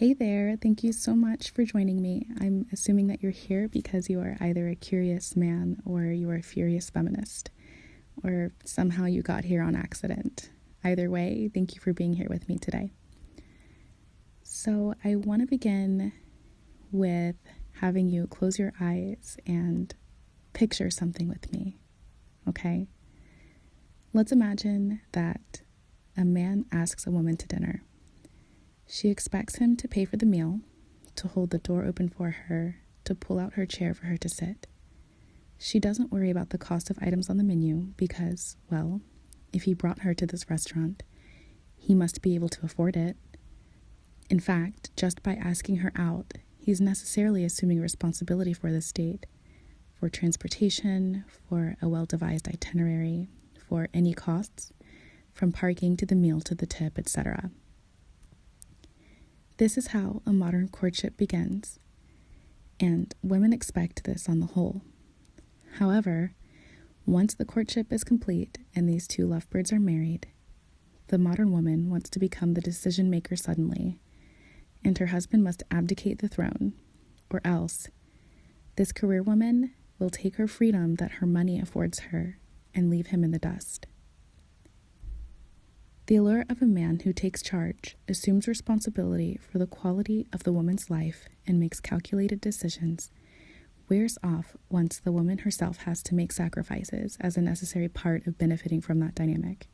Hey there, thank you so much for joining me. I'm assuming that you're here because you are either a curious man or you are a furious feminist, or somehow you got here on accident. Either way, thank you for being here with me today. So I want to begin with having you close your eyes and picture something with me, okay? Let's imagine that a man asks a woman to dinner. She expects him to pay for the meal, to hold the door open for her, to pull out her chair for her to sit. She doesn't worry about the cost of items on the menu because, well, if he brought her to this restaurant, he must be able to afford it. In fact, just by asking her out, he's necessarily assuming responsibility for this date, for transportation, for a well-devised itinerary, for any costs, from parking to the meal to the tip, etc. This is how a modern courtship begins, and women expect this on the whole. However, once the courtship is complete and these two lovebirds are married, the modern woman wants to become the decision maker suddenly, and her husband must abdicate the throne, or else this career woman will take her freedom that her money affords her and leave him in the dust. The allure of a man who takes charge, assumes responsibility for the quality of the woman's life, and makes calculated decisions wears off once the woman herself has to make sacrifices as a necessary part of benefiting from that dynamic.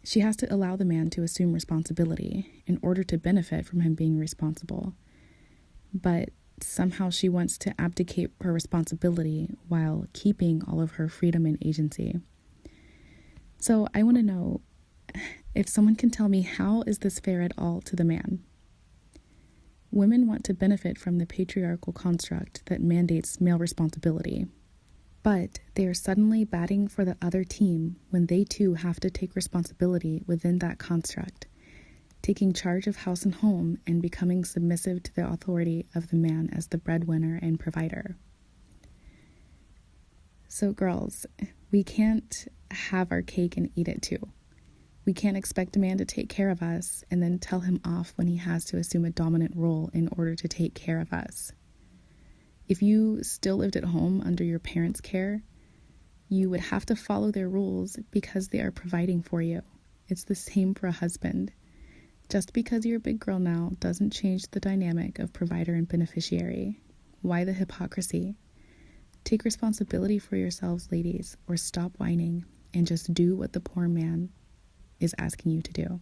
She has to allow the man to assume responsibility in order to benefit from him being responsible, but somehow she wants to abdicate her responsibility while keeping all of her freedom and agency. So I want to know if someone can tell me, how is this fair at all to the man? Women want to benefit from the patriarchal construct that mandates male responsibility, but they are suddenly batting for the other team when they too have to take responsibility within that construct, taking charge of house and home and becoming submissive to the authority of the man as the breadwinner and provider. So girls, we can't have our cake and eat it too. We can't expect a man to take care of us and then tell him off when he has to assume a dominant role in order to take care of us. If you still lived at home under your parents' care, you would have to follow their rules because they are providing for you. It's the same for a husband. Just because you're a big girl now doesn't change the dynamic of provider and beneficiary. Why the hypocrisy? Take responsibility for yourselves, ladies, or stop whining and just do what the poor man is asking you to do.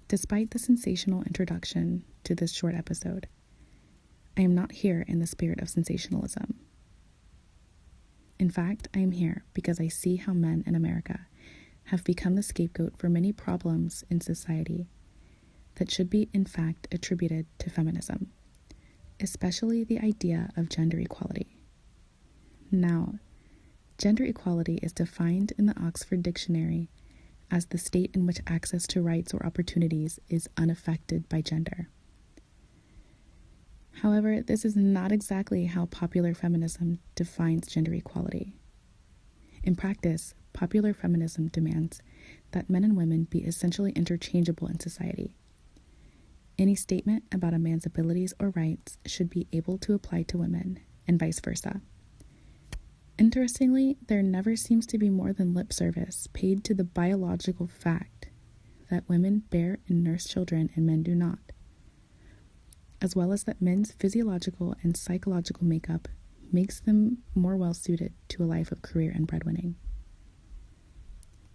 Despite the sensational introduction to this short episode, I am not here in the spirit of sensationalism. In fact, I am here because I see how men in America have become the scapegoat for many problems in society that should be, in fact, attributed to feminism, especially the idea of gender equality. Now, gender equality is defined in the Oxford Dictionary as the state in which access to rights or opportunities is unaffected by gender. However, this is not exactly how popular feminism defines gender equality. In practice, popular feminism demands that men and women be essentially interchangeable in society. Any statement about a man's abilities or rights should be able to apply to women, and vice versa. Interestingly, there never seems to be more than lip service paid to the biological fact that women bear and nurse children and men do not, as well as that men's physiological and psychological makeup makes them more well-suited to a life of career and breadwinning.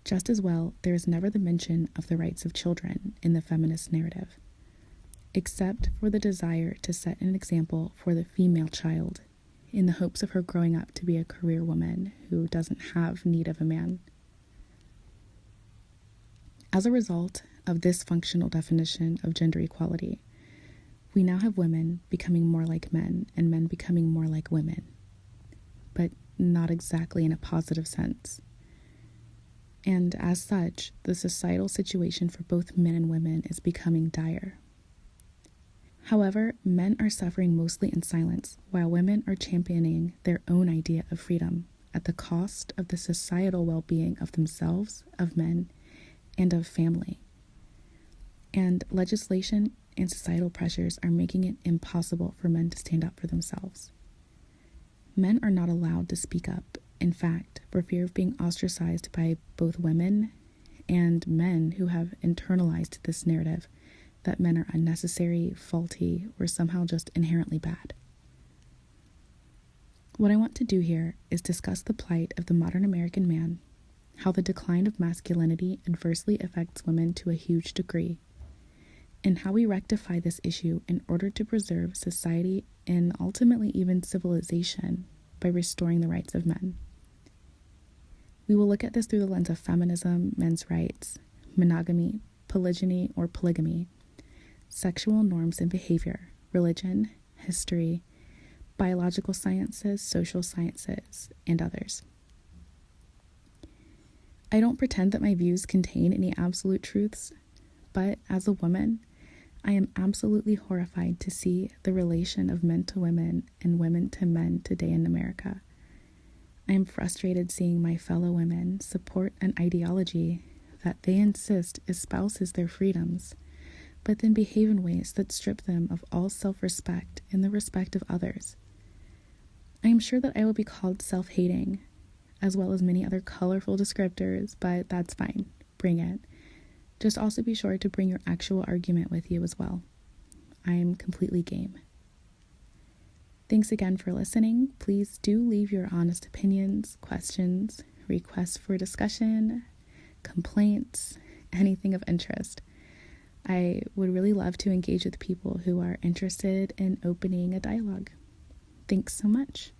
Just as well, there is never the mention of the rights of children in the feminist narrative, except for the desire to set an example for the female child in the hopes of her growing up to be a career woman who doesn't have need of a man. As a result of this functional definition of gender equality, we now have women becoming more like men and men becoming more like women, but not exactly in a positive sense. And as such, the societal situation for both men and women is becoming dire. However, men are suffering mostly in silence, while women are championing their own idea of freedom at the cost of the societal well-being of themselves, of men, and of family. And legislation and societal pressures are making it impossible for men to stand up for themselves. Men are not allowed to speak up, in fact, for fear of being ostracized by both women and men who have internalized this narrative that men are unnecessary, faulty, or somehow just inherently bad. What I want to do here is discuss the plight of the modern American man, how the decline of masculinity adversely affects women to a huge degree, and how we rectify this issue in order to preserve society and ultimately even civilization by restoring the rights of men. We will look at this through the lens of feminism, men's rights, monogamy, polygyny or polygamy, sexual norms and behavior, religion, history, biological sciences, social sciences, and others. I don't pretend that my views contain any absolute truths, but as a woman, I am absolutely horrified to see the relation of men to women and women to men today in America. I am frustrated seeing my fellow women support an ideology that they insist espouses their freedoms, but then behave in ways that strip them of all self-respect and the respect of others. I am sure that I will be called self-hating, as well as many other colorful descriptors, but that's fine. Bring it. Just also be sure to bring your actual argument with you as well. I am completely game. Thanks again for listening. Please do leave your honest opinions, questions, requests for discussion, complaints, anything of interest. I would really love to engage with people who are interested in opening a dialogue. Thanks so much.